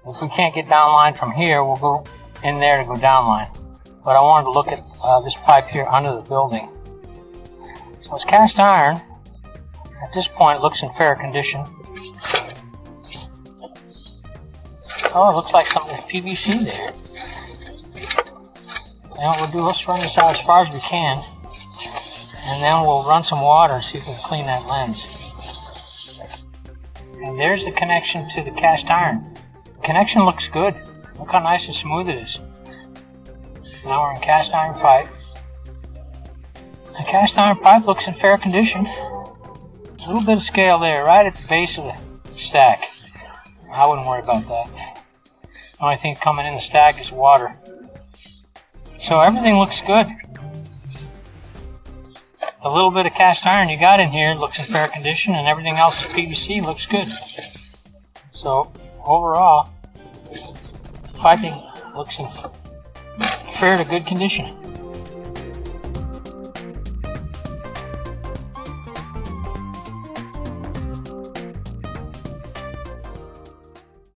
If we can't get down line from here, we'll go in there to go down line. But I wanted to look at this pipe here under the building. So it's cast iron. At this point, it looks in fair condition. Oh, it looks like something with PVC there. And what we'll do, let's run this out as far as we can, and then we'll run some water and see if we can clean that lens. And there's the connection to the cast iron. The connection looks good. Look how nice and smooth it is. Now we're in cast iron pipe. The cast iron pipe looks in fair condition. A little bit of scale there, right at the base of the stack. I wouldn't worry about that. The only thing coming in the stack is water. So everything looks good. The little bit of cast iron you got in here looks in fair condition, and everything else is PVC, looks good. So overall, piping looks in fair to good condition.